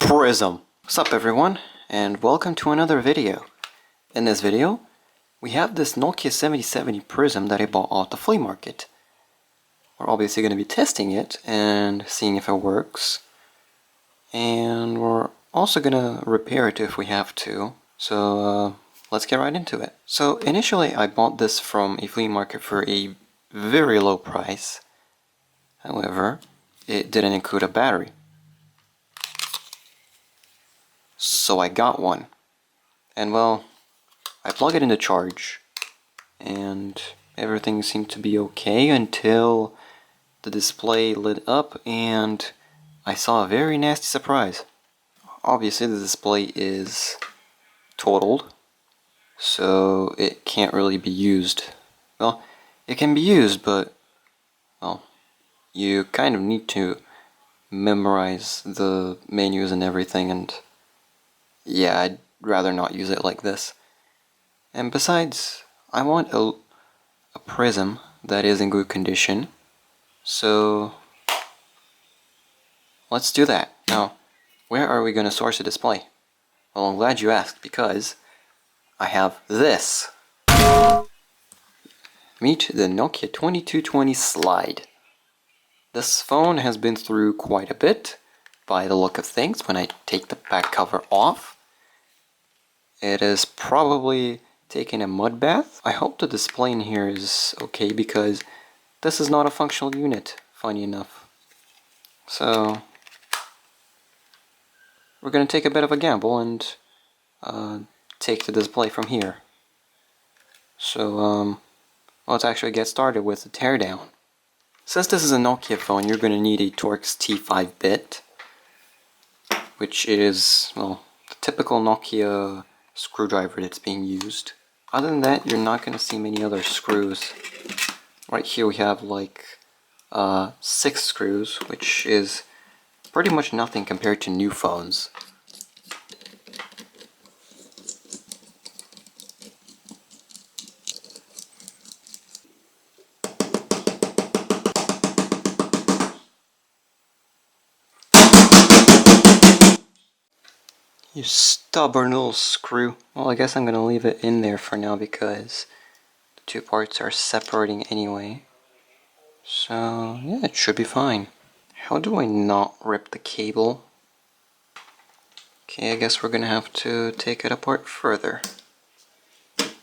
Prism. What's up everyone, and welcome to another video. In this video, we have this Nokia 7070 Prism that I bought off the flea market. We're obviously going to be testing it and seeing if it works. And we're also going to repair it if we have to. So let's get right into it. So initially I bought this from a flea market for a very low price. However, it didn't include a battery. So I got one, and well, I plug it into charge, and everything seemed to be okay until the display lit up and I saw a very nasty surprise. Obviously the display is totaled, so it can't really be used. Well, it can be used, but, well, you kind of need to memorize the menus and everything, and yeah, I'd rather not use it like this. And besides, I want a prism that is in good condition, so let's do that. Now, where are we going to source a display? Well, I'm glad you asked, because I have this. Meet the Nokia 2220 Slide. This phone has been through quite a bit, by the look of things, when I take the back cover off. It is probably taking a mud bath. I hope the display in here is okay, because this is not a functional unit, funny enough. So we're going to take a bit of a gamble and take the display from here. So let's actually get started with the teardown. Since this is a Nokia phone, you're going to need a Torx T5 bit, which is, well, the typical Nokia screwdriver that's being used. Other than that, you're not going to see many other screws. Right here we have like 6 screws, which is pretty much nothing compared to new phones. You stubborn little screw. Well, I guess I'm gonna leave it in there for now because the two parts are separating anyway. So, yeah, it should be fine. How do I not rip the cable? Okay, I guess we're gonna have to take it apart further. And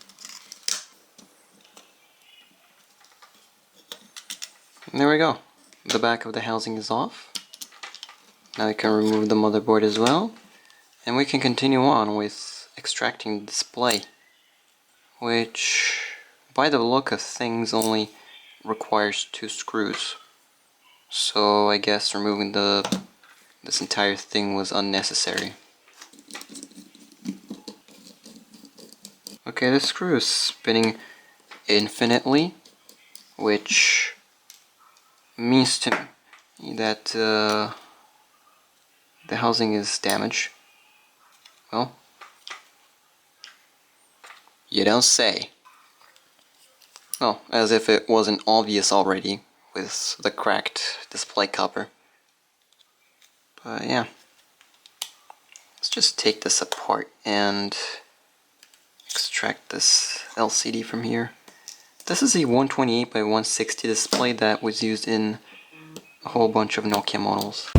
there we go. The back of the housing is off. Now we can remove the motherboard as well. And we can continue on with extracting the display, which, by the look of things, only requires 2 screws. So I guess removing this entire thing was unnecessary. Okay, this screw is spinning infinitely, which means to me that the housing is damaged. Well, you don't say. Well, as if it wasn't obvious already with the cracked display cover. But yeah, let's just take this apart and extract this LCD from here. This is a 128 by 160 display that was used in a whole bunch of Nokia models.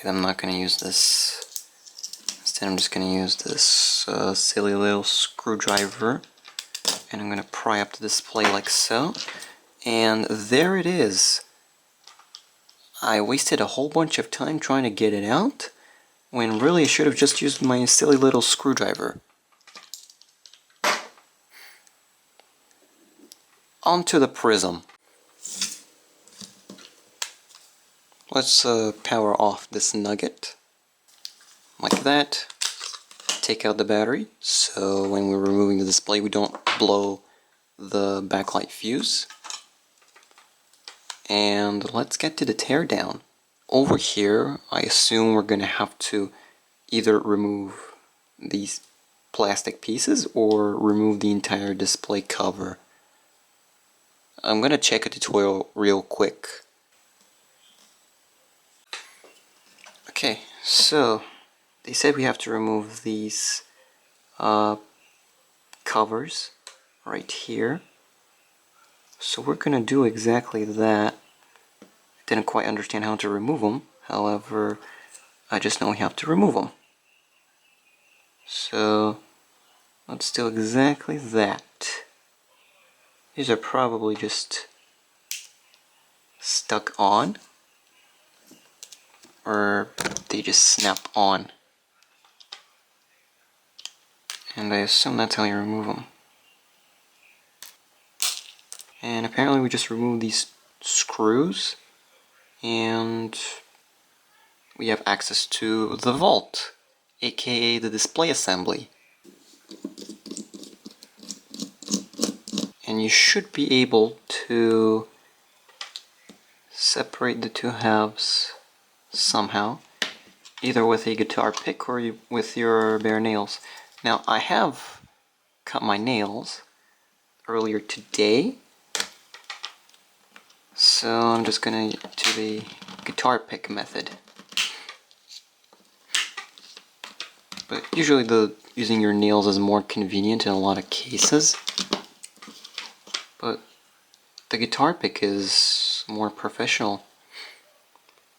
I'm not going to use this. Instead I'm just going to use this silly little screwdriver, and I'm going to pry up the display like so, and there it is. I wasted a whole bunch of time trying to get it out, when really I should have just used my silly little screwdriver. Onto the prism. Let's power off this nugget, like that. Take out the battery, so when we're removing the display we don't blow the backlight fuse. And let's get to the teardown. Over here, I assume we're going to have to either remove these plastic pieces or remove the entire display cover. I'm going to check a tutorial real quick. Okay, so they said we have to remove these covers right here. So we're going to do exactly that. Didn't quite understand how to remove them, however, I just know we have to remove them. So let's do exactly that. These are probably just stuck on, or they just snap on. And I assume that's how you remove them. And apparently we just remove these screws and we have access to the vault, aka the display assembly. And you should be able to separate the two halves somehow, either with a guitar pick or with your bare nails. Now I have cut my nails earlier today, so I'm just gonna do the guitar pick method. But usually using your nails is more convenient in a lot of cases. But the guitar pick is more professional.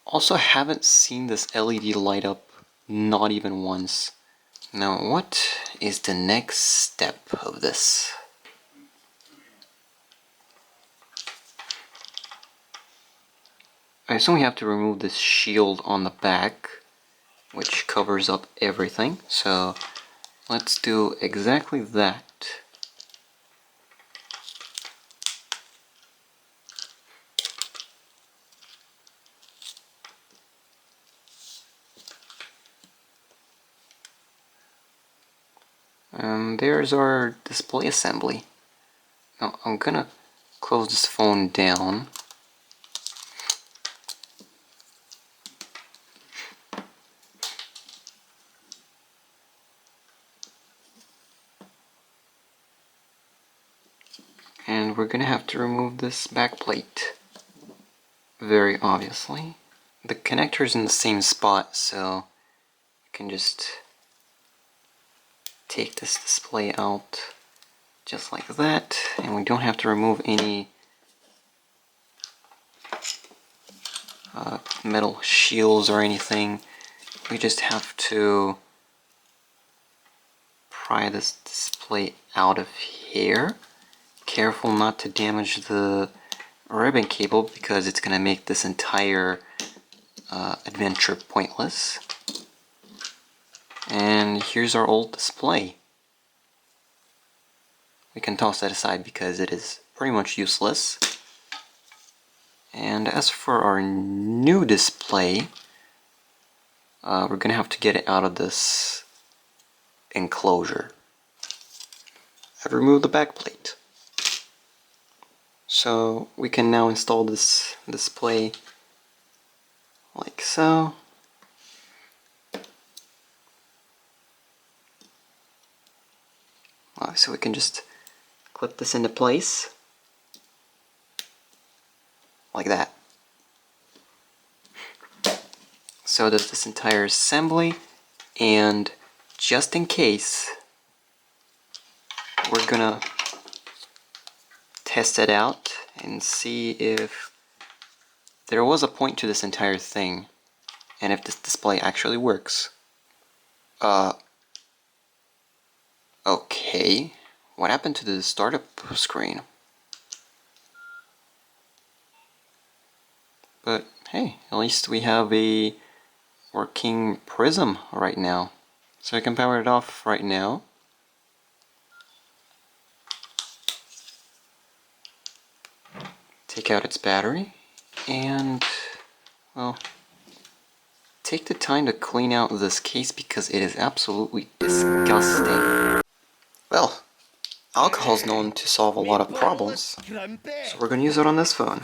Also, haven't seen this LED light up not even once. Now, what is the next step of this? I assume we have to remove this shield on the back, which covers up everything. So let's do exactly that. And there's our display assembly. Now I'm gonna close this phone down. And we're gonna have to remove this back plate, very obviously. The connector's in the same spot, so you can just take this display out just like that, and we don't have to remove any metal shields or anything. We just have to pry this display out of here. Careful not to damage the ribbon cable because it's going to make this entire adventure pointless. And here's our old display. We can toss that aside because it is pretty much useless. And as for our new display, we're going to have to get it out of this enclosure. I've removed the back plate. So we can now install this display like so. So we can just clip this into place like that. So does this entire assembly, and just in case, we're gonna test it out and see if there was a point to this entire thing and if this display actually works. Okay, what happened to the startup screen? But hey, at least we have a working prism right now. So I can power it off right now. Take out its battery, and well, take the time to clean out this case because it is absolutely disgusting. Well, alcohol is known to solve a lot of problems, so we're gonna use it on this phone.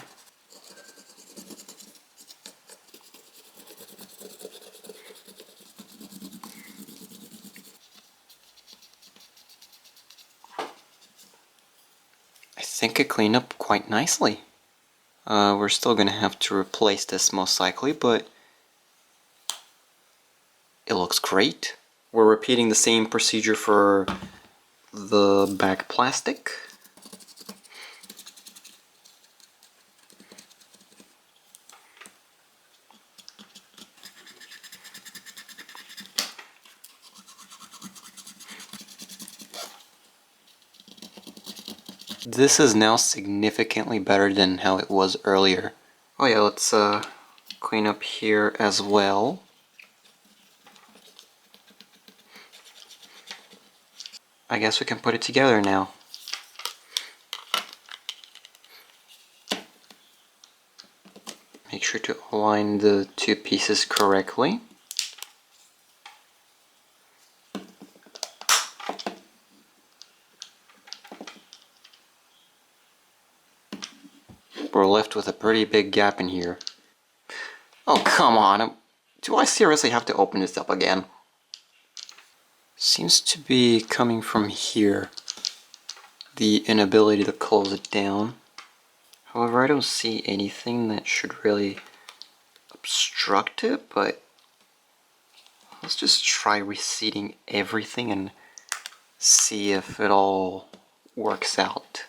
I think it cleaned up quite nicely. We're still gonna have to replace this most likely, but it looks great. We're repeating the same procedure for the back plastic. This is now significantly better than how it was earlier. Oh yeah, let's clean up here as well. I guess we can put it together now. Make sure to align the two pieces correctly. We're left with a pretty big gap in here. Oh, come on. Do I seriously have to open this up again? Seems to be coming from here. The inability to close it down. However, I don't see anything that should really obstruct it, but let's just try reseating everything and see if it all works out.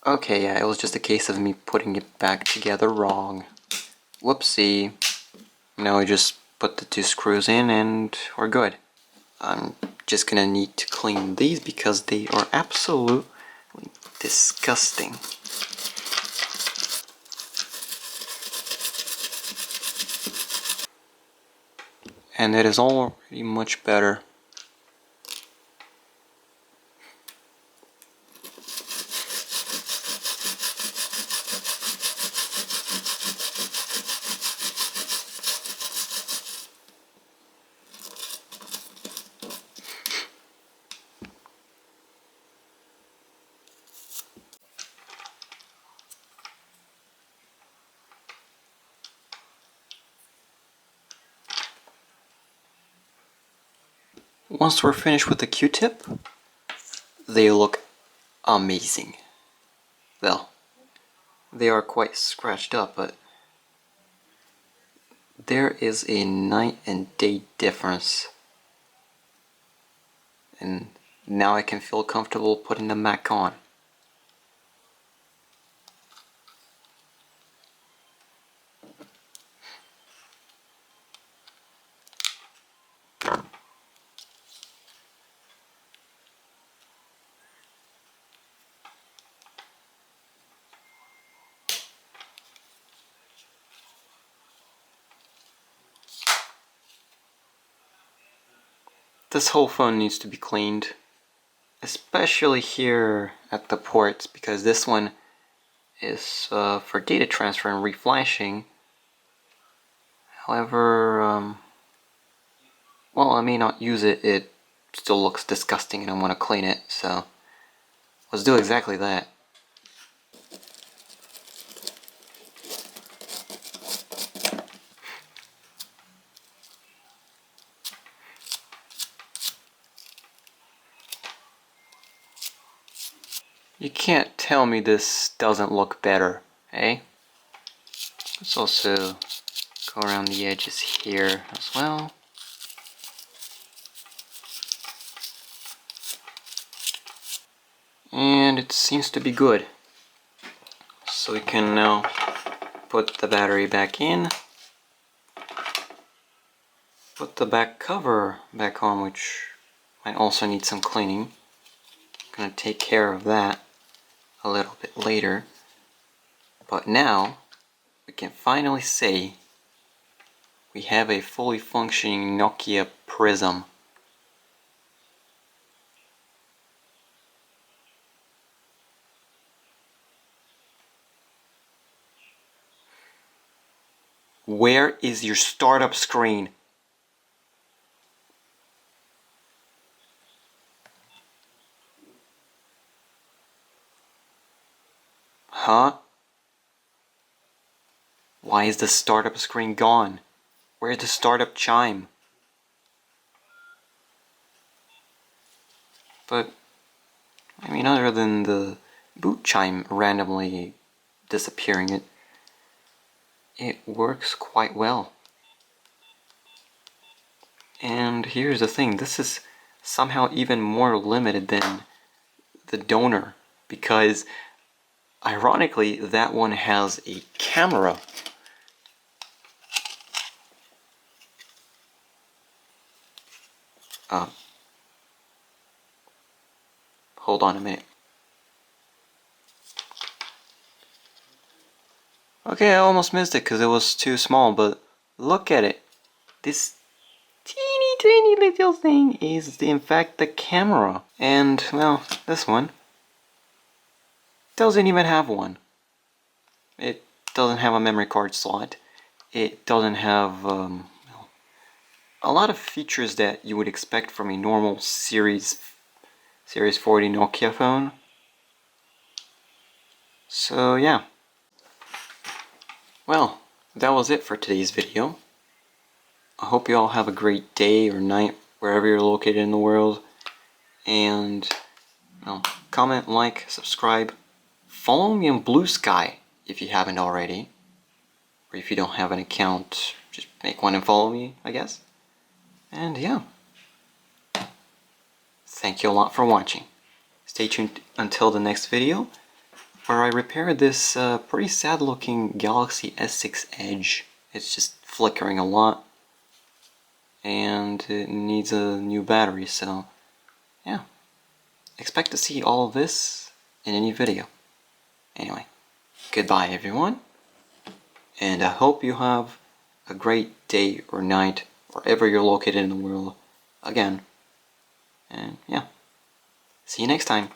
Okay, yeah, it was just a case of me putting it back together wrong. Whoopsie. Now we just put the two screws in and we're good. I'm just gonna need to clean these because they are absolutely disgusting. And it is already much better. Once we're finished with the Q-tip, they look amazing. Well, they are quite scratched up, but there is a night and day difference. And now I can feel comfortable putting them back on. This whole phone needs to be cleaned, especially here at the ports, because this one is for data transfer and reflashing. However, well, I may not use it, it still looks disgusting and I want to clean it, so let's do exactly that. You can't tell me this doesn't look better, eh? Let's also go around the edges here as well. And it seems to be good. So we can now put the battery back in. Put the back cover back on, which might also need some cleaning. I'm gonna take care of that a little bit later. But now we can finally say we have a fully functioning Nokia Prism. where is your startup screen? Huh? Why is the startup screen gone? Where's the startup chime? But, I mean, other than the boot chime randomly disappearing, it works quite well. And here's the thing, this is somehow even more limited than the donor, because ironically that one has a camera. Hold on a minute. Okay, I almost missed it because it was too small, but look at it. This teeny tiny little thing is in fact the camera. And, well, this one doesn't even have one. It doesn't have a memory card slot. It doesn't have a lot of features that you would expect from a normal Series 40 Nokia phone. So yeah. Well, that was it for today's video. I hope you all have a great day or night wherever you're located in the world. And comment, like, subscribe. Follow me on Blue Sky if you haven't already. Or if you don't have an account, just make one and follow me, I guess. And yeah. Thank you a lot for watching. Stay tuned until the next video, where I repair this pretty sad looking Galaxy S6 Edge. It's just flickering a lot, and it needs a new battery, so yeah. Expect to see all of this in any video. Anyway, goodbye everyone, and I hope you have a great day or night wherever you're located in the world again. And yeah, see you next time.